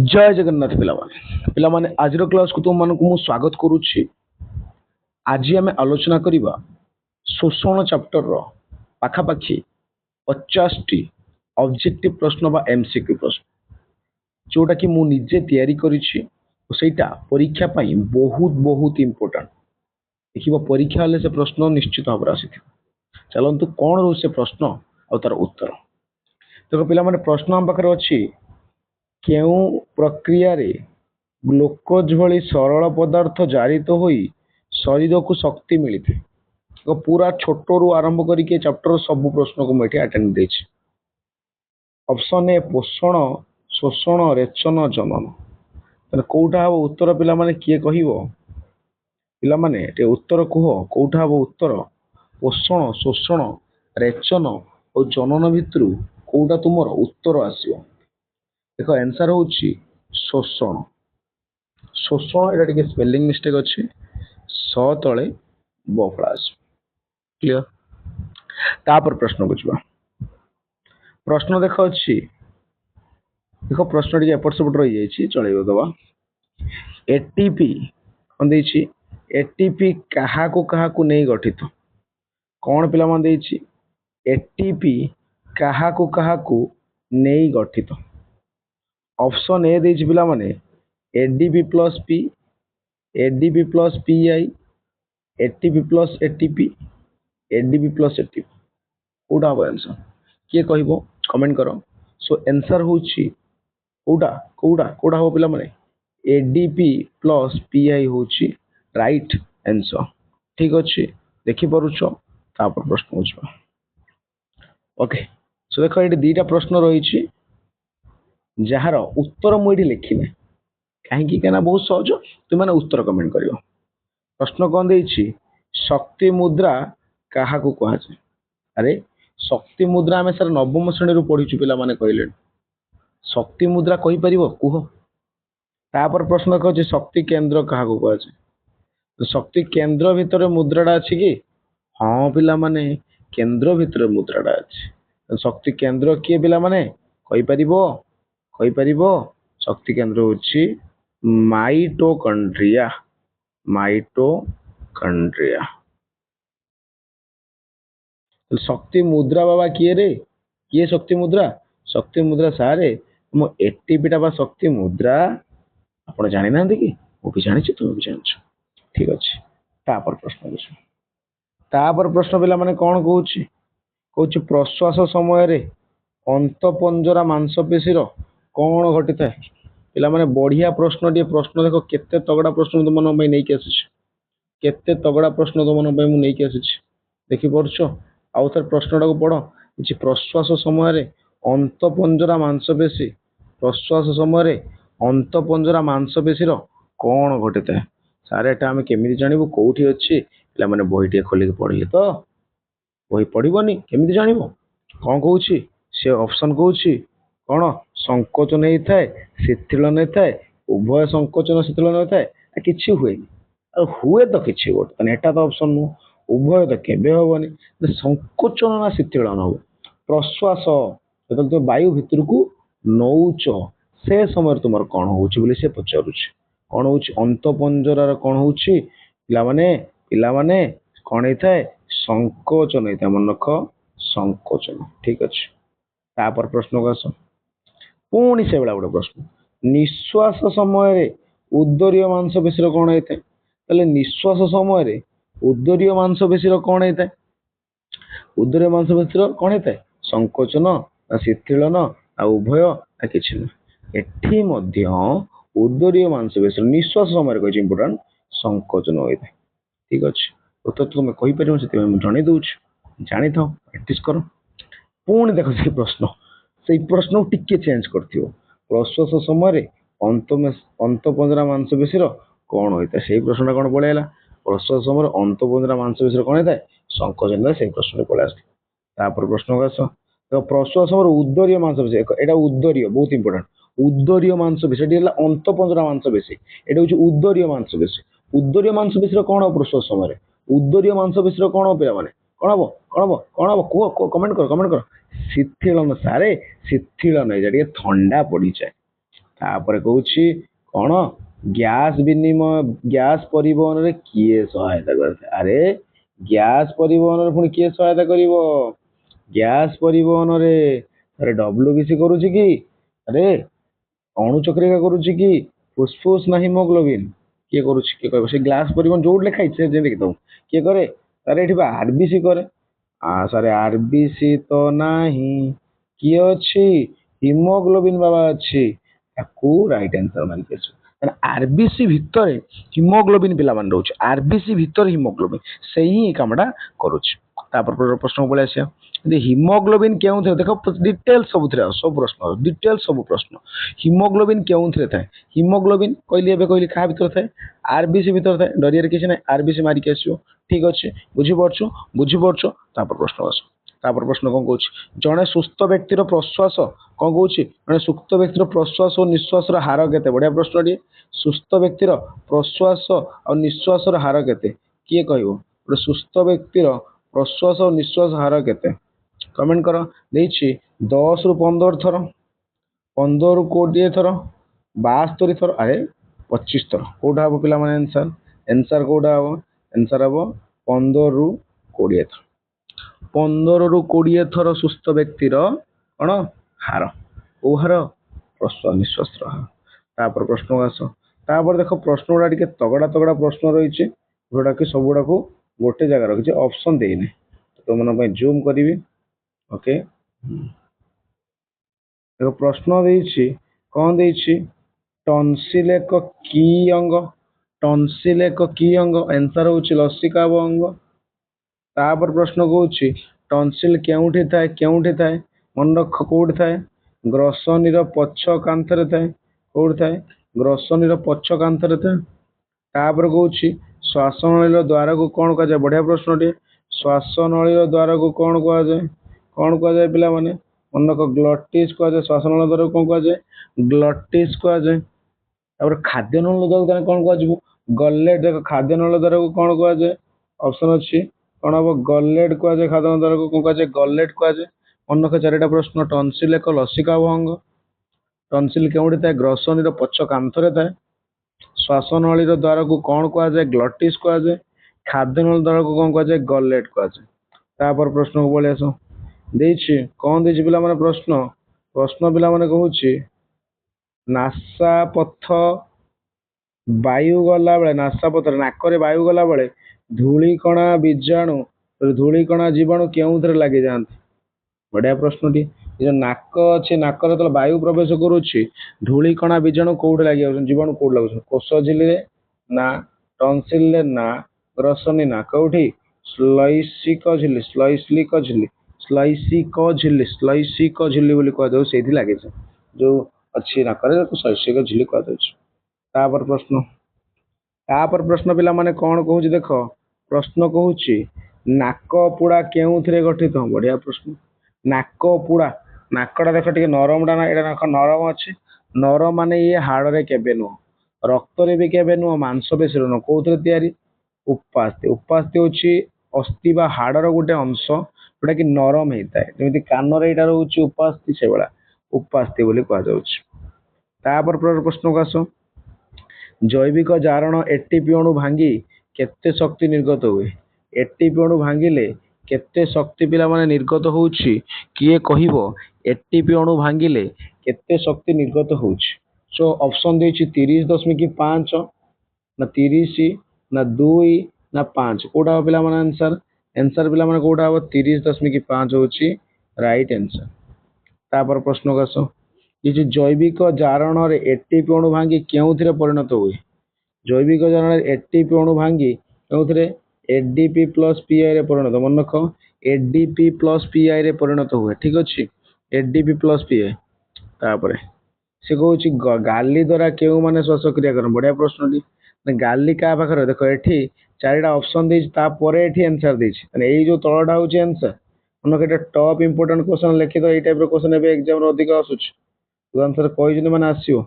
जय जगन्नाथ पिलामाने आज क्लास को तुम मानक स्वागत करुच्ची। आज आम आलोचना करवा शोषण चैप्टर रो पाखापाखि 50 टी ऑब्जेक्टिव प्रश्न बा एमसीक्यू प्रश्न जोटा कि मु निजे तैयारी करिछि सेटा परीक्षा पाई बहुत बहुत इंपोर्टेंट। देखिबो परीक्षा वाले से प्रश्न निश्चित भाव आसी चलतु कौन रो से प्रश्न और तार उत्तर देखो पिलामाने प्रश्न हम पाखरे अछि केउ प्रक्रिया रे ग्लूकोज भली सरल पदार्थ जारित होई शरीर को शक्ति मिली थे। तो पूरा छोट रू आरंभ करके चैप्टर सब प्रश्न को मुझे अटेंड देछि। ऑप्शन ए पोषण शोषण रेचन जनन तने कोउठा हो उत्तर पिला माने किए कहिवो पिला माने ते उत्तर कहो कोउठा हो उत्तर पोषण शोषण रेचन और जनन भितरु कोउठा तुमर उत्तर आसीबो। देखो आंसर होची शोषण। शोषण एटा टिके स्पेलिंग मिस्टेक अछि स तळे ब प्लस क्लियर। तापर प्रश्न बुझबा प्रश्न देखो अछि देखो प्रश्न टिके एपट सेपट रहि जाईछि चलेबो दबा। एटीपी कोन देछि एटीपी कहा को नै गठित कोन पिला मान देछि एटीपी कहा को नै गठित। ऑप्शन ए देछि पिला माने ADP plus P ADP plus pi ATP plus ATP ADP plus ATP कोडा हो आंसर किए कहबो कमेंट करो। सो आंसर होछि कोडा कोडा कोडा हो पिला माने एडीपी प्लस पीआई होछि राइट आंसर। ठीक अछि देखि परुछो तापर प्रश्न होछबा। ओके सो देखो एटी दीटा प्रश्न रहिछि जार उत्तर मुझे लिखिने कहीं बहुत सहज तुम मैंने उत्तर कमेंट कर। प्रश्न कौन देछि शक्ति मुद्रा क्या कहुए। अरे शक्ति मुद्रा आम सर नवम श्रेणी पढ़ीचु पिला माने कहले शक्ति मुद्रा कही पार कुह। तापर प्रश्न कहते शक्ति केंद्र क्या कहुए तो शक्ति केंद्र भितर मुद्राटा अच्छी कि हाँ पिला माने केंद्र भितर मुद्राटा अच्छी। शक्ति केंद्र किए पिला माने कही पारिबो कही पारिबो शक्ति केंद्र होछि माइटोकॉन्ड्रिया माइटोकॉन्ड्रिया। शक्ति मुद्रा बाबा किए रे किए शक्ति मुद्रा सारे मो एटीपीटा बा शक्ति मुद्रा आपण जानि ना कि वो भी जानि तुम भी जान। ठीक अच्छे तापर प्रश्न बुझ तापर प्रश्न पिला माने कौन कहूछि कहूछि प्रश्वास समय रे अंतपंजरा मांसपेशी रो कौन घटी था पिला माने बढ़िया प्रश्न टे प्रश्न देखो केते तगड़ा प्रश्न तुम मन नहीं कि आसी केते तगड़ा प्रश्न तुम मन मु नहीं कि आसी देखि पड़छ आउ थर प्रश्नटा को पढ़ कि प्रश्वास समय रे अंतपंजरा मांसपेशी प्रश्वास समय रे अंतपंजरा मांसपेशी रो कौन घटी था सारे एटा आम केमिति जानिबु कोठी अछि पिला माने बही टे खोली पढ़िले तो बही पढ़िबनी केमिति जानिबु कौन कहूछि से ऑप्शन कहूछि कौन संकोचन होता है शिथिल नहीं थाए उभय संकोचन शिथिल नहीं थाए कि हुए हुए तो किसी गोटे एटा तो ऑप्शन नु उभय तो केबे हेनी संकोचन ना शिथिल न हो प्रश्वास जो तुम वायु भितर को नौच से समय तुम कौन हो से पचारुच कौन हो अंतपंजरार कौन हो पिला माने कौन होता है संकोचन होता है मन रख संकोचन। ठीक अच्छे तापर प्रश्न को आस पुणी से बेला गोटे प्रश्न निश्वास समय उदरीय मांसपेशी कौन होता है निश्वास समय उदरीय मांसपेशी कौन होता है उदरीय मांसपेशी कौन होता है संकोचन ना शिथिलन आ उभय ना किसी ना एठी मध्य उदरीय मांसपेशी निश्वास समय कही इंपोर्टेंट संकोचन होता है। ठीक अच्छे उत्तर तुम कहीपर से जन दौर जानी था प्रैक्टिस कर। पुणी देख से प्रश्न से प्रश्न टिके चेंज कर प्रश्वास समय अंतपंजरा मांसपेशी कौन होता है से प्रश्न कौन पलैला प्रश्वास समय अंतपंजरा मांसपेशी कौन होता है संकोचन से प्रश्न पलि आस। प्रश्न आस प्रश्वास समय उदरीय मांसपेशी यहाँ उदरीय बहुत इंपोर्टेंट उदरीय मांसपेशी अंतपंजरा मांसपेशी यहाँ हूँ उदरीय मांसपेशी कौन हो प्रश्वास समय उदरीय मांसपेशी कौन हो पे कौन हम कौन हम कह कमेंट कर शिथिलन सारे शिथिलन थंडा पड़ जाए तापर कहूची कौन गैस परिवहन रे किए सहायता करते अरे गैस परिवहन रे पुणी किए सहायता करिवो गैस परिवहन रे अरे डब्ल्यूबीसी करूची कि अरे अणु चक्रिका करूची कि फुसफुस ना हिमोग्लोबिन किए करूची किए कहबो से ग्लास परिवहन जोड लिखाई से जे देखि दो किए करे अरे एठी बा आरबीसी करे सारे आरबीसी तो नाही किए अछि हिमोग्लोबिन बाबा अछि ताकू राइट आंसर मान के आरबीसी भितर हिमोग्लोबिन पिला मान रहउछ आरबीसी भितर हिमोग्लोबिन से ही कामडा करूछ तापर प्रश्न बोले आसिया हिमोग्लोबिन केउ थे देखो डिटेल सब थे सब प्रश्न डिटेल सब प्रश्न हिमोग्लोबिन केउ थे थाए हिमोग्लोबिन कहली एबे कहली का भितर थाए आरबीसी भितर थाए डरियर किछ नै आरबीसी मारी के आसियो ठीक अछि बुझी पड़छो तापर प्रश्न आस तापर प्रश्न कोन कहूछ जणे सुस्थ व्यक्तिर प्रश्वास कोन कहूछ जणे सुस्थ व्यक्तिर प्रश्वास और निश्वास रो हार केते बढ़िया प्रश्न डी सुस्थ व्यक्तिर प्रश्वास और निश्वास रो हार केते किए कहबो गोटे सुस्थ व्यक्तिर प्रश्वास और निश्वास हार केते कमेंट करो देछि 10 रु 15 थर 15 रु 20 थर 72 थर अरे 25 थर कोडा हबो पिला माने आंसर कोडा हबो आंसर हबो 15 रु 20 थर 15 रु 20 थर सुस्थ व्यक्तिर कौन हार ओ हार प्रश्वास निश्वास हार तापर प्रश्न आस तापर देखो प्रश्न गुड़ा टिके तगड़ा तगड़ा प्रश्न रही जोड़ा कि सब गुड़ा को गोटे जगह रखी ऑप्शन देने तो मन जूम करी ओके देखो प्रश्न देछि कौन देछि टॉन्सिल एक की अंग टॉन्सिल एक की अंग आंसर होछि लसिका अंग तापर प्रश्न कहूँ टॉन्सिल केउठी थाए मन रख कौट थाए ग्रसनी पछ कांथरे थाए कौट थाए ग्रसनी पछ कांथरे थाए तापर कहूँ श्वासनली द्वार को कौन कह जाए बढ़िया प्रश्न टे श्वासनली द्वार को कौन कह जाए पिला माने मन रख ग्लटिस कह जाए श्वासनली द्वार को कौन कह जाए ग्लटिस कह जाए तापर खाद्य नल द्वार कौन कह गलेट देख खाद्य नल द्वार को कौन कह जाए ऑप्शन अच्छी कौन हम गलेट कह जाए खाद्य द्वारा को कौन कह गलेट कह जाए मन रख चारिटा प्रश्न टॉन्सिल एक लसिका अंग टॉन्सिल केउठी थाए ग्रसनी पछ कांथरे थाए श्वासनली द्वार को कौन कह जाए ग्लटिस कह जाए खाद्य नल द्वार को कौन कह जाए गलेट कह जाए तापर प्रश्न को बोले आस देछि कौन देछि पिला माने प्रश्न पिला माने कहूछि नासा पथ वायु गला बेले नासा पथ नाकरे वायु गला बेले धूलिकणा बीजाणु धूलिकणा जीवाणु केउथरे लागि जाते बढ़िया प्रश्न टी जो नाक अच्छे नाकर तो वायु प्रवेश करुच्ची धूलिकणा बीजाणु कौटे लगे जीवाणु कौट लगुन कोष झिल्ली ना टॉन्सिल ना ग्रसनी ना कौटी श्लैसिक झिल्ली श्लैसिक झिल्ली श्लैसिक झिल्ली श्लैसिक झिल्ली बोली कह दो से लगे जो अच्छी नाकर शैक्षिक झिल्ली कह तापर प्रश्न पिला माने कौन कहूँ देख प्रश्न कहूँ नाक पुड़ा केउथरे गठित बढ़िया प्रश्न नाक पुड़ा नाकटा देख टे नरम टा ना एटा नाक नरम अच्छे नरम माने ये हाड़ रे केबे नुह रक्त रे भी केबे नुह मांसपेशी नुह कौन तैयारी उपास्थि उपास्थि होची अस्थि बा हाड़र गोटे अंश जोटा कि नरम होता है जमी कान यहाँ रोचे उपास्थि से भाया उपास्थि बोली कह तापर प्रश्न को आस जैविक जारण एटीपी अणु भांगी केते शक्ति निर्गत हुए एटीपी अणु भांगिले केते शक्ति पिला माने निर्गत होउछि किए कहिबो एटीपी अणु भांगिले केते शक्ति निर्गत होउछि सो ऑप्शन देछि 30.5 ना 30 ना 2 ना 5 कोडा पिला माने आंसर पिला माने कोडा हो 30.5 होउछि राइट आंसर तापर प्रश्न को आस ये जैविक जारण रे एटीपी अणु भांगी केउथिरे परिणत हुए जैविक जारण रे एटीपी अणु भांगी केउथिरे एडीपी प्लस पीआई रे परिणत मन रख एडीपी प्लस पीआई रे परिणत हुए ठीक अच्छे एडीपी प्लस पीआई तापर से कहूँ गाली द्वारा केउ माने श्वासक्रिया कर बढ़िया प्रश्न टी गाली क्या पाखे देख ये चारिटा ऑप्शन देती आंसर देती जो तलटा हूँ आंसर मन टॉप इंपोर्टेंट क्वेश्चन लिखिद ये टाइप क्वेश्चन एग्जाम अधिक आसूस आंसर कही मैंने आसो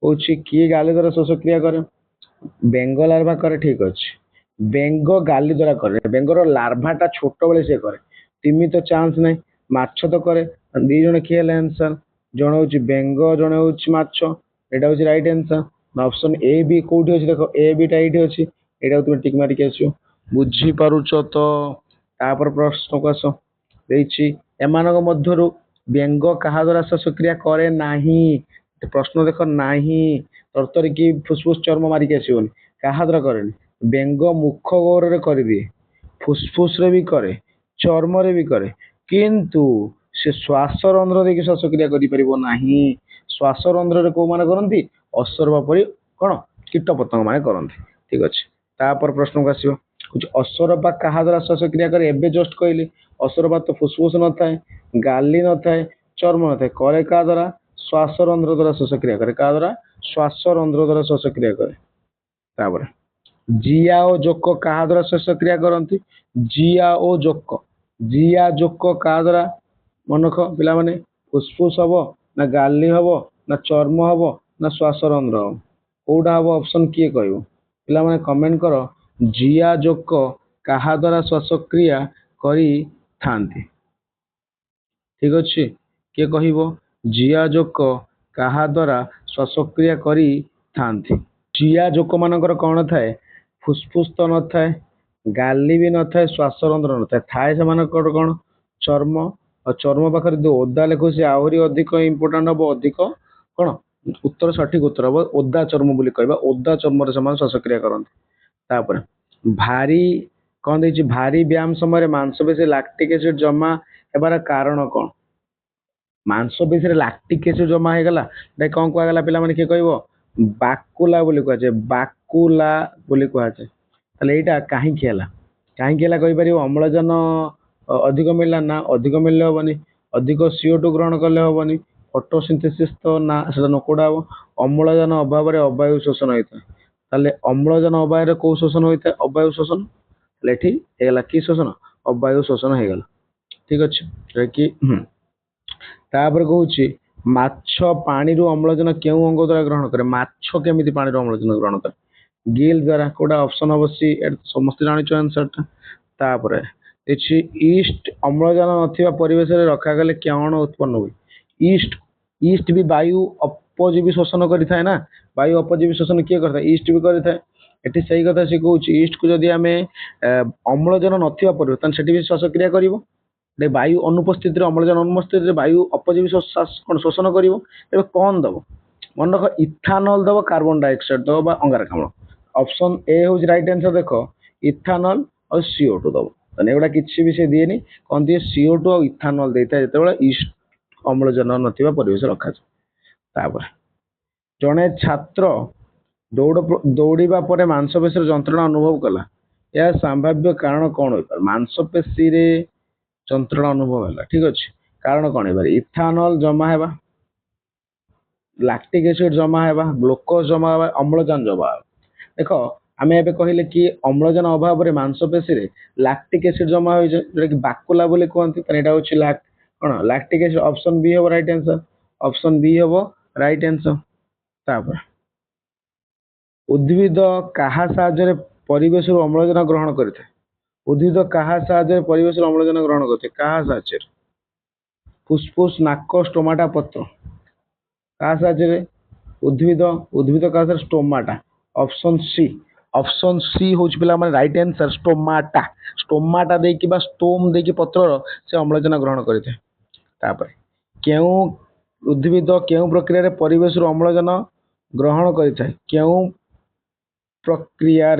कौन किए गाली द्वारा श्वासक्रिया करे बेंग लार्भा करे ठीक अच्छे बेंग गाली द्वारा करे बेंगर लार्भाटा छोट बेले सी करे तिमी तो चांस ना माछ तो करे दी जन किए आंसर जड़े हूँ बेंग जड़े हूँ माछ एटा हूँ रईट आंसर ना ऑप्शन ए बी कौटी अच्छे देख ए बी टा ये अच्छी यहाँ तुम टिक मारिक आस बुझीपारुच तो तापर प्रश्न को आस एमानक मध्यरु व्यंग कहा द्वारा श्वासक्रिया करे नाही प्रश्न देख नाही तरतरी कि फुसफुस चर्म मारिक आसोनी क्या द्वारा करे व्यंग मुख गौर कर दिए फुसफुस रे भी करे चर्म रे भी करे किंतु से श्वास रंध्र देखिए श्वासक्रिया करें श्वास रंध्र कौ मान करती असर्प परी कौन कीट पतंग मान करती ठीक अच्छे तापर प्रश्न को आसो असरपा क्या द्वारा श्वासक्रिया करे एबे जस्ट कहली असरपा तो फुसफुस न थाए गाली न थाए चर्म न थाए करे क्या द्वारा श्वास रंध्र द्वारा श्वासक्रिया करे क्या द्वारा श्वास रंध्र द्वारा श्वासक्रिया करे तापर जिया और जोक क्या द्वारा श्वासक्रिया करती जिया जोक क्या द्वारा मन रख पिला माने फुसफुस हम ना गाली हम ना चर्म हम ना श्वास रंध्र हम कौटा हम ऑप्शन किए कह पिला माने कमेंट कर जिया जोक क्या द्वारा श्वासक्रिया करी थांती ठीक अच्छे किए कह जिया जोक क्या द्वारा श्वासक्रिया करी थांती जिया जोक मानकर कौन थाए फुसफुस तो न थाए गाली भी न थाए श्वास रंध्र न थाए थाए से कौन चर्म और चर्म पाखे जो ओदा लिखु से आहरी अधिक इम्पोर्टाट हम अधिक कौन उत्तर सठिक उत्तर हम ओदा चर्म बोली कहबा ओदा चर्म से श्वासक्रिया करते भारी कौन देखिए भारी व्यायाम समय मांसपेशी लैक्टिक एसिड जमा होबार कारण कौन मांसपेशी लैक्टिक एसिड जमा हो गला कौन कहला पे किए कह बाकुला बोली कहुए बाकुला बोली कहुए ताले यहाँ कहीं कहीपर अम्लजान अधिक मिलला ना अधिक मिलने हेनी अधिक CO2 ग्रहण कले हेनी फोटोसिंथेसिस तो ना से नकोड़ा हम अम्लजान अभाव में अवायु शोषण होता है अम्लजान अभाव कौ शोषण होता है अवायु शोषण ये कि शोषण अवायु शोषण हो गला ठीक अच्छे कि तापर कहूँ माछ पानी अम्लजान क्यों अंग द्वारा ग्रहण करे माछ केमी पानी अम्लजान ग्रहण करे गिल द्वारा कौटा ऑप्शन हम सी समस्त जान आंसर तापर ईस्ट अम्लजान नथिबा परिवेश रे रखा गले कौन उत्पन्न हुए ईस्ट भी वायु अपजीवी शोषण करें ना वायु अपजीवी शोषण किए करता ईस्ट भी करें ये सही कथा सी कौच ईस्ट को जदि आम अम्लजान नथिबा परिवेश से भी श्वासक्रिया कर वायु अनुपस्थित अम्लजान अनुपस्थित वायु अपजीवी कौन शोषण कर कौन दब मन रख इथानल दब कार्बन डाइऑक्साइड दब अंगारकाम्ल ऑप्शन ए हूँ राइट आंसर देख इथानल और CO2 दब एगुड़ा किसी भी से दिए कौन दिए CO2 और इथानल देता है जो ईस्ट अम्लजान नथिबा परिवेश रखा तापर जड़े छात्र दौड़ा पर मांसपेशी जंत्रणा अनुभव कला यह संभाव्य कारण कौन हो मांसपेशी रे जंत्रणा अनुभव है ठीक अच्छे कारण कौन हो इथानल जमा है लैक्टिक एसिड जमा है ग्लूकोज जमा है अम्लजान जमा है देख आम ए कहले कि अम्लजान अभाव में मांसपेशी रे लैक्टिक एसिड जमा हो जोटा कि बाकुला बोली कहते हूँ कौन लैक्टिक एसिड ऑप्शन बी हम राइट आंसर ऑप्शन बी हम राइट आंसर तापर उद्भिद क्या साहाय्य परिवेश अम्लजान ग्रहण करते उद्भिद क्या साहाय्य परिवेश अम्लजान ग्रहण करते क्या साहाय्य फुसफुस नाक स्टोमाटा पत्र क्या साहाय्य उद्भिद उद्भिद क्या स्टोमाटा ऑप्शन सी हूँ पिला माने राइट आंसर स्टोमाटा स्टोमाटा देकी बा स्टोम देकी पत्र से अम्लजान ग्रहण करते क्यों उद्भिद क्यों प्रक्रिया परिवेश अम्लजान ग्रहण करता है क्यों प्रक्रिया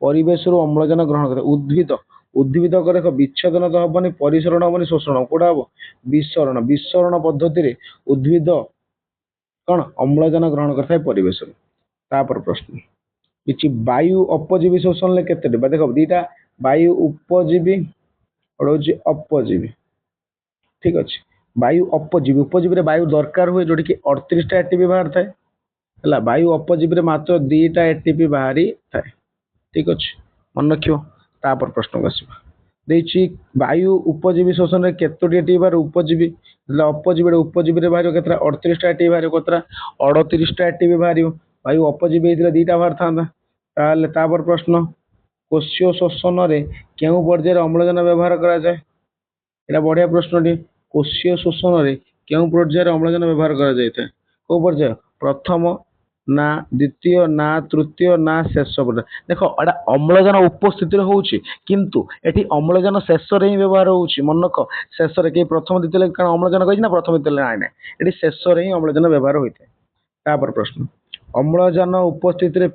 परिवेश अम्लजान ग्रहण करते उद्भिद उद्भिद को देख विच्छेदन तो हेनी परिसरण हेनी शोषण कौटा हम विसरण विसरण पद्धति उद्भिद कौन अम्लजान ग्रहण करता है परिवेश तापर प्रश्न कि वायु अपजीवी शोषण ले केते देख दीटा वायु उपजीवी और हूँ अपजीवी ठीक अच्छे वायु अपजीवी उपजीवी वायु दरकार हुए जोटी कि 38टा एटीपी बाहर थाए है वायु अपजीवी मात्र 2टा एटीपी बाहरी थाए ठीक अच्छे मन रखियो तापर प्रश्न को आसवा वायु उपजीवी शोषण में केतोटी एटीपी बाहर उपजीवी अपजीवी उपजीवी बाहर के 38टा एटीपी बाहर कतरा 38टा एटीपी बाहर वायु अपजीवी होता 2टा बाहर था तापर प्रश्न कोशीय शोषण में क्यों पर्याय अम्लजान व्यवहार करा जाए यहाँ बढ़िया प्रश्न कोशीय शोषण में क्यों पर्याय अम्लजान व्यवहार करा जाए कौ पर्याय प्रथम ନା ଦ୍ୱିତୀୟ ନା ତୃତୀୟ ନା ଶେଷ ପର୍ଯ୍ୟାୟ। ଦେଖ ଏଟା ଅମ୍ଳଜାନ ଉପସ୍ଥିତିରେ ହଉଛି, କିନ୍ତୁ ଏଠି ଅମ୍ଳଜାନ ଶେଷରେ ହିଁ ବ୍ୟବହାର ହଉଛି। ମନେ ରଖ, ଶେଷରେ କେହି ପ୍ରଥମ ଦ୍ୱିତୀୟ କାରଣ ଅମ୍ଳଜାନ କହିଛି ନା ପ୍ରଥମ ଦ୍ୱିତୀୟ ନାଇଁ ନାଇଁ, ଏଠି ଶେଷରେ ହିଁ ଅମ୍ଳଜାନ ବ୍ୟବହାର ହୋଇଥାଏ। ତାପରେ ପ୍ରଶ୍ନ, ଅମ୍ଳଜାନ ଉପସ୍ଥିତିରେ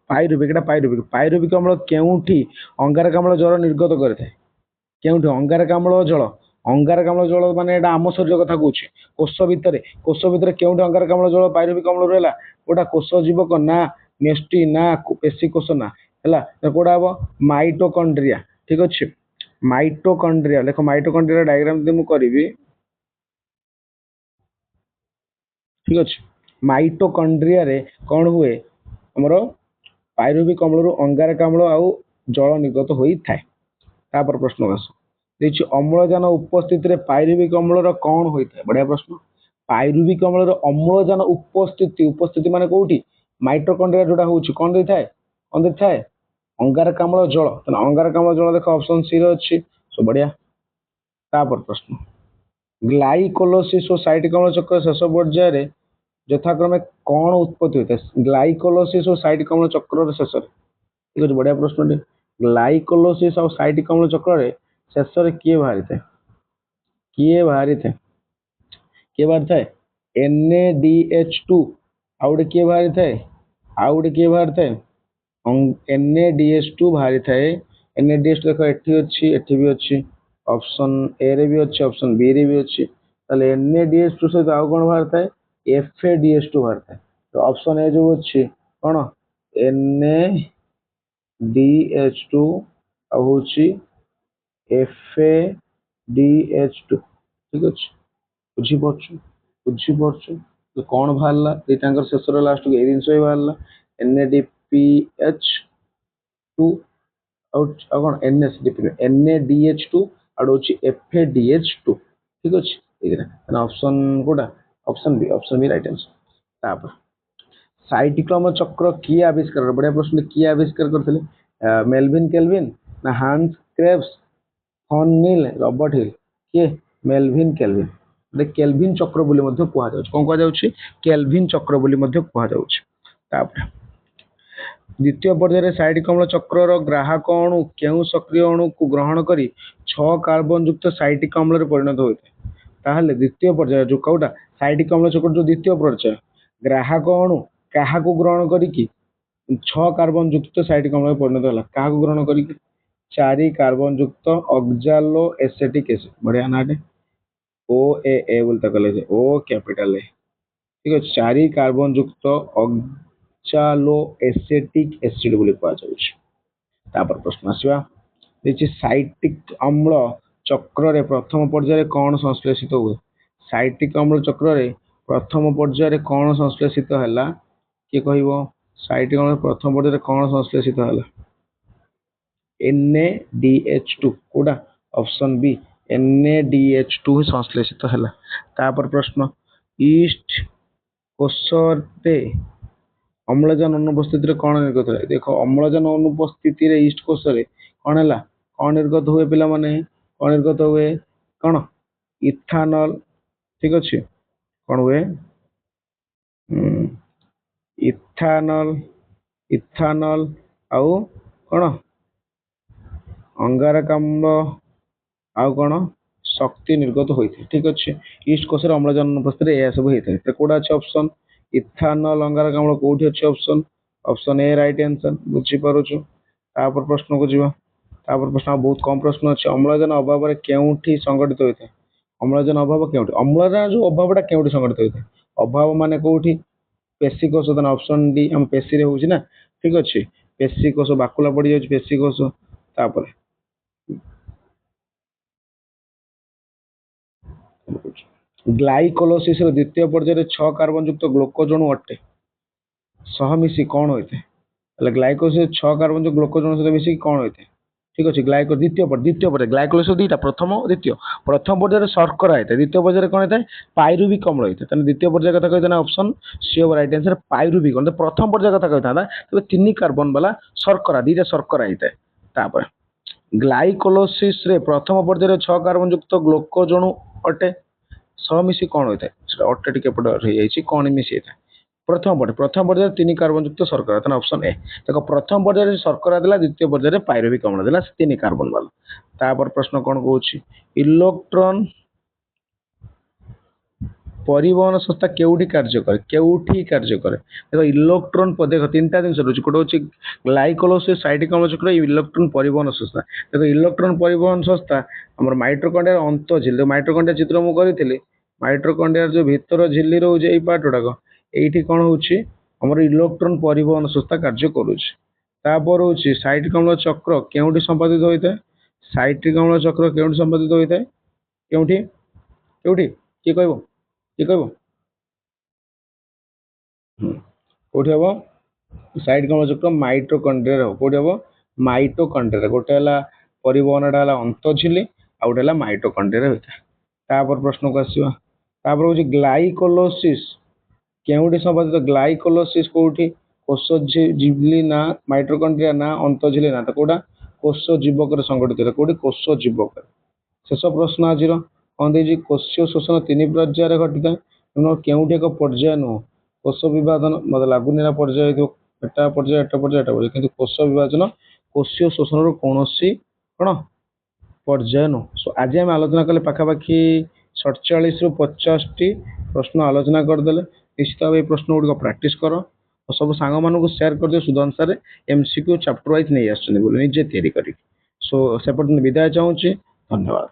ପାଇରୁବିକ, ଏଟା ପାଇରୁବିକ, ପାଇରୁବିକ ଅମ୍ଳ କେଉଁଠି ଅଙ୍ଗାରକାମ୍ଳ ଜଳ ନିର୍ଗତ କରିଥାଏ? କେଉଁଠି ଅଙ୍ଗାରକାମ୍ଳ ଜଳ? ଅଙ୍ଗାରକାମ୍ଳ ଜଳ ମାନେ ଏଟା ଆମ ଶରୀର କଥା କହୁଛି। କୋଷ ଭିତରେ କେଉଁଠି ଅଙ୍ଗାରକାମ୍ଳ ଜଳ ପାଇରୁବିକ ଅମ୍ଳ ରହିଲା? କୋଉଟା? କୋଷ ଜୀବକ ନା ନ୍ୟଷ୍ଟି ନା ପେଶୀ କୋଷ ନା ହେଲା, କୋଉଟା ହବ? ମାଇଟୋକଣ୍ଡ୍ରିଆ। ଠିକ ଅଛି, ମାଇଟୋକଣ୍ଡ୍ରିଆ। ଦେଖ ମାଇଟୋକଣ୍ଡ୍ରିଆ ଡାଇଗ୍ରାମ ଯଦି ମୁଁ କରିବି, ଠିକ ଅଛି, ମାଇଟୋକଣ୍ଡ୍ରିଆରେ କଣ ହୁଏ? ଆମର ପାଇରୁବିକ ଅମ୍ଳରୁ ଅଙ୍ଗାରକାମ୍ଳ ଆଉ ଜଳ ନିର୍ଗତ ହୋଇଥାଏ। ତାପରେ ପ୍ରଶ୍ନ ଆସ ଦେଇଛି, ଅମ୍ଳଜାନ ଉପସ୍ଥିତିରେ ପାଇରୁବିକ ଅମ୍ଳର କଣ ହୋଇଥାଏ? ବଢିଆ ପ୍ରଶ୍ନ। ପାଇରୁବିକ ଅମ୍ଳର ଅମ୍ଳଜାନ ଉପସ୍ଥିତି ମାନେ କୋଉଠି? ମାଇଟୋକଣ୍ଡ୍ରିଆ ଯୋଉଟା ହଉଛି କଣ ଦେଇଥାଏ? କଣ ଦେଇଥାଏ? ଅଙ୍ଗାରକାମ୍ଳ ଜଳ। ତାହେଲେ ଅଙ୍ଗାରକାମ୍ଳ ଜଳ ଦେଖ ଅପସନ ସି ରେ ଅଛି। ସବୁ ବଢିଆ। ତାପରେ ପ୍ରଶ୍ନ, ଗ୍ଲାଇକୋଲୋସିସ୍ ଓ ସାଇଟିକ ଅମ୍ଳ ଚକ୍ର ଶେଷ ପର୍ଯ୍ୟାୟରେ ଯଥାକ୍ରମେ କଣ ଉତ୍ପତ୍ତି ହୋଇଥାଏ? ଗ୍ଲାଇକୋଲୋସିସ୍ ଓ ସାଇଟିକ ଅମ୍ଳ ଚକ୍ରର ଶେଷରେ। ଠିକ ଅଛି, ବଢିଆ ପ୍ରଶ୍ନଟି। ଗ୍ଲାଇକୋଲୋସିସ୍ ଆଉ ସାଇଟିକ ଅମ୍ଳ ଚକ୍ରରେ ଶେଷରେ କିଏ ବାହାରିଥାଏ? କିଏ ବାହାରିଥାଏ? କିଏ ବାହାରିଥାଏ? NaDH2। ଆଉ ଗୋଟେ କିଏ ବାହାରିଥାଏ? ଆଉ ଗୋଟେ କିଏ ବାହାରିଥାଏ? NaDH2 ବାହାରିଥାଏ। NaDH2 ଦେଖ ଏଠି ଅଛି, ଏଠି ବି ଅଛି, ଅପସନ ଏ ରେ ବି ଅଛି, ଅପସନ ବି ରେ ବି ଅଛି। ତାହେଲେ NaDH2 ସହିତ ଆଉ କଣ ବାହାରିଥାଏ? FaDH2 ବାହାରିଥାଏ। ତ ଅପସନ ଏ ଯୋଉ ଅଛି କଣ? NaDH2 ଆଉ ହଉଛି FaDH2। ଠିକ ଅଛି, ବୁଝିପାରୁଛୁ ତ କଣ ବାହାରିଲା? ଦିଟାଙ୍କର ଶେଷର ଲାଷ୍ଟକୁ ଏଇ ଜିନିଷ ହିଁ ବାହାରିଲା, NaDPH2 ଆଉ ଆଉ କଣ? NaDH2 ଆଉ ହଉଛି FaDH2। ଠିକ ଅଛି, ଏଇଟା ଅପସନ କୋଉଟା? ଅପସନ ବି ରାଇଟ ଆନ୍ସର। ତାପରେ ସାଇଟିକ ଅମ୍ଳ ଚକ୍ର କିଏ ଆବିଷ୍କାର? ବଢିଆ ପ୍ରଶ୍ନ। କିଏ ଆବିଷ୍କାର କରିଥିଲେ? ମେଲଭିନ କେଲଭିନ ନା ହାନ୍ସ କ୍ରେବସ୍, ଫନ୍ ନିଲ୍, ରବର୍ଟ ହିଲ୍? କିଏ? ମେଲଭିନ କେଲଭିନ। କେଲଭିନ ଚକ୍ର ବୋଲି ମଧ୍ୟ କୁହାଯାଉଛି। କଣ କୁହାଯାଉଛି? କେଲଭିନ ଚକ୍ର ବୋଲି ମଧ୍ୟ କୁହାଯାଉଛି। ତାପରେ ଦ୍ୱିତୀୟ ପର୍ଯ୍ୟାୟରେ ସାଇଟିକ ଅମ୍ଳ ଚକ୍ରର ଗ୍ରାହକ ଅଣୁ କେଉଁ ସକ୍ରିୟ ଅଣୁକୁ ଗ୍ରହଣ କରି 6 କାର୍ବନ ଯୁକ୍ତ ସାଇଟିକ ଅମ୍ଳରେ ପରିଣତ ହୋଇଥାଏ? ତାହେଲେ ଦ୍ୱିତୀୟ ପର୍ଯ୍ୟାୟ ଯୋଉ କୋଉଟା? ସାଇଟିକ ଅମ୍ଳ ଚକ୍ର ଯୋଉ ଦ୍ୱିତୀୟ ପର୍ଯ୍ୟାୟ, ଗ୍ରାହକ ଅଣୁ କାହାକୁ ଗ୍ରହଣ କରିକି 6 କାର୍ବନ ଯୁକ୍ତ ସାଇଟିକ ଅମ୍ଳରେ ପରିଣତ ହେଲା? କାହାକୁ ଗ୍ରହଣ କରିକି? 4 କାର୍ବନ ଯୁକ୍ତ ଅକ୍ଜାଲୋ ଏସେଟିକ ଏସିଡ। ବଢିଆ ନାଟେ, OAA ବୋଲି ତାକୁ ଲେଖେ, O କ୍ୟାପିଟାଲ A। ଠିକ ଅଛି, 4 କାର୍ବନ ଯୁକ୍ତ ଅକ୍ଜାଲୋ ଏସେଟିକ ଏସିଡ ବୋଲି କୁହାଯାଉଛି। ତାପରେ ପ୍ରଶ୍ନ ଆସିବା, ଦେଇଛି ସାଇଟିକ ଅମ୍ଳ ଚକ୍ରରେ ପ୍ରଥମ ପର୍ଯ୍ୟାୟରେ କଣ ସଂଶ୍ଲେଷିତ ହୁଏ? ସାଇଟିକ ଅମ୍ଳ ଚକ୍ରରେ ପ୍ରଥମ ପର୍ଯ୍ୟାୟରେ କଣ ସଂଶ୍ଲେଷିତ ହେଲା? କିଏ କହିବ? ସାଇଟିକ ଅମ୍ଳ ପ୍ରଥମ ପର୍ଯ୍ୟାୟରେ କଣ ସଂଶ୍ଲେଷିତ ହେଲା? NaDH2। କୋଉଟା? ଅପସନ ବି, NaDH2 ସଂଶ୍ଲେଷିତ ହେଲା। ତାପରେ ପ୍ରଶ୍ନ, ଇଷ୍ଟ କୋଷରେ ଅମ୍ଳଜାନ ଅନୁପସ୍ଥିତିରେ କଣ ନିର୍ଗତ ହୁଏ? ଦେଖ ଅମ୍ଳଜାନ ଅନୁପସ୍ଥିତିରେ ଇଷ୍ଟ କୋଷରେ କଣ ହେଲା? କଣ ନିର୍ଗତ ହୁଏ ପିଲାମାନେ? କଣ ନିର୍ଗତ ହୁଏ? କଣ? ଇଥାନଲ। ଠିକ ଅଛି, କଣ ହୁଏ? ଇଥାନଲ। ଇଥାନଲ ଆଉ କଣ? ଅଙ୍ଗାରକାମ୍ଳ ଆଉ କଣ? ଶକ୍ତି ନିର୍ଗତ ହୋଇଥାଏ। ଠିକ ଅଛି, ଇଷ୍ଟ କୋଷରେ ଅମ୍ଳଜାନ ଅନୁପସ୍ଥିତିରେ ଏହା ସବୁ ହେଇଥାଏ। ତ କୋଉଟା ଅଛି ଅପସନ? ଇଥାନଲ ଅଙ୍ଗାରକାମ୍ଳ କୋଉଠି ଅଛି? ଅପସନ ଅପସନ ଏ ରାଇଟ ଆନ୍ସର। ବୁଝିପାରୁଛୁ? ତାପରେ ପ୍ରଶ୍ନକୁ ଯିବା। ତାପରେ ପ୍ରଶ୍ନ ବହୁତ କମ ପ୍ରଶ୍ନ ଅଛି। ଅମ୍ଳଜାନ ଅଭାବରେ କେଉଁଠି ସଂଗଠିତ ହୋଇଥାଏ? ଅମ୍ଳଜାନ ଅଭାବ କେଉଁଠି? ଅମ୍ଳଜାନ ଯୋଉ ଅଭାବଟା କେଉଁଠି ସଂଗଠିତ ହୋଇଥାଏ? ଅଭାବ ମାନେ କୋଉଠି? ପେଶୀ କୋଷ। ତାହେଲେ ଅପସନ ଡି, ଆମ ପେଶୀରେ ହଉଛି ନା। ଠିକ ଅଛି, ପେଶୀ କୋଷ, ବାକୁଲା ପଡିଯାଉଛି ପେଶୀ କୋଷ। ତାପରେ ଗ୍ଲାଇକୋଲୋସିସର ଦ୍ୱିତୀୟ ପର୍ଯ୍ୟାୟରେ 6 କାର୍ବନ ଯୁକ୍ତ ଗ୍ଲୁକୋଜ ଅଣୁ ଅଟେ ସହ ମିଶି କଣ ହୋଇଥାଏ? ତାହେଲେ ଗ୍ଲାଇକୋଲୋସିସ 6 କାର୍ବନ ଯୁକ୍ତ ଗ୍ଲୁକୋଜ ଅଣୁ ସହିତ ମିଶିକି କଣ ହୋଇଥାଏ? ଠିକ ଅଛି, ଦ୍ୱିତୀୟ ପର୍ଯ୍ୟାୟ ଗ୍ଲାଇକୋଲୋସିସ ଦିଟା, ପ୍ରଥମ ଦ୍ୱିତୀୟ। ପ୍ରଥମ ପର୍ଯ୍ୟାୟରେ ଶର୍କରା ହେଇଥାଏ, ଦ୍ୱିତୀୟ ପର୍ଯ୍ୟାୟରେ କଣ ହେଇଥାଏ? ପାଇରୁବିକ ଅମ୍ଳ ହେଇଥାଏ। ତାହେଲେ ଦ୍ୱିତୀୟ ପର୍ଯ୍ୟାୟ କଥା କହିଥାନ୍ତି ଅପସନ ସି ହବ ରାଇଟ ଆନ୍ସର, ପାଇରୁବିକ। ପ୍ରଥମ ପର୍ଯ୍ୟାୟ କଥା କହିଥାନ୍ତା ତେବେ 3 କାର୍ବନ ବାଲା ଶର୍କରା, ଦିଟା ଶର୍କରା ହେଇଥାଏ। ତାପରେ ଗ୍ଲାଇକୋଲୋସିସ ରେ ପ୍ରଥମ ପର୍ଯ୍ୟାୟରେ 6 କାର୍ବନ ଯୁକ୍ତ ଗ୍ଲୁକୋଜ ଅଣୁ ଅଟେ ସହ ମିଶି କଣ ହୋଇଥାଏ? ସେଟା ଅଟେ ଟିକେ ଏପଟେ ହେଇଯାଇଛି, କଣ ମିଶି ହେଇଥାଏ? प्रथम पर्याय 3 कार्बन युक्त शर्करा था ऑप्शन ए देखो प्रथम पर्याय शर्करा देला द्वितीय पर्याय पायरुविक अम्ल देला 3 कार्बन वाला तापर प्रश्न कौन कहूँ इलेक्ट्रॉन परिवहन संस्था केउठी कार्य करे देखो इलेक्ट्रॉन देखो 3टा जिन रोचे गोटे हूँ ग्लाइकोलाइसिस साइटिक अम्ल चक्र इलेक्ट्रॉन परिवहन संस्था देखो इलेक्ट्रॉन परिवहन संस्था आम माइट्रोकंड्रिया अंत झिल्ली माइट्रोकंड्रिया चित्र मुझे करी माइट्रोकंड्रिया जो भीतर झिल्ली रोचे ये पार्ट गुड़ाक ये कौन होमर इलेक्ट्रॉन परिवहन संस्था कार्य करुपर हूँ साइटिक अम्ल चक्र केउठी संपादित होता है साइटिक अम्ल चक्र केउठी संपादित होता है केउठी केउठी किए कह किए कह कौटी हम साइड कम चक्र माइट्रोकंड्रिया कौटी हम माइटोकंड्रिया गोटे है परिवहनटा है अंत झिल्ली आ गोटे है माइटोकंड्रिया होता है तापर प्रश्न को आसवा तापर हूँ ग्लाइकोलाइसिस केउठी संपादित ग्लाइकोलाइसिस कौटी कोष झिल्ली ना माइट्रोकंड्रिया ना अंत झिल्ली ना कौटा कोष जीवक संगठित कौटी कोष जीवक शेष प्रश्न आज कौन दे कोशीय शोषण 3 पर्यायर घटित केउठी एक पर्याय नुह कोष विभाजन मतलब लगुनि पर्याय एटा पर्याय एटा पर्याय एटा पर्याय किंतु कोष विभाजन कोशीय शोषण कौन कौन पर्याय नुह सो आज आम आलोचना कले पाखापाखि 47 रु 50 टी प्रश्न आलोचना करदे निश्चित भाव ये प्रश्न गुड़िक प्राक्ट कर और सब सांग मान सेयार कर सुध अनुसार एमसीक्यू चैप्टर वाइज नहीं आसुच्च निजे तैयारी कर सो से विदाय चाहूँगी धन्यवाद।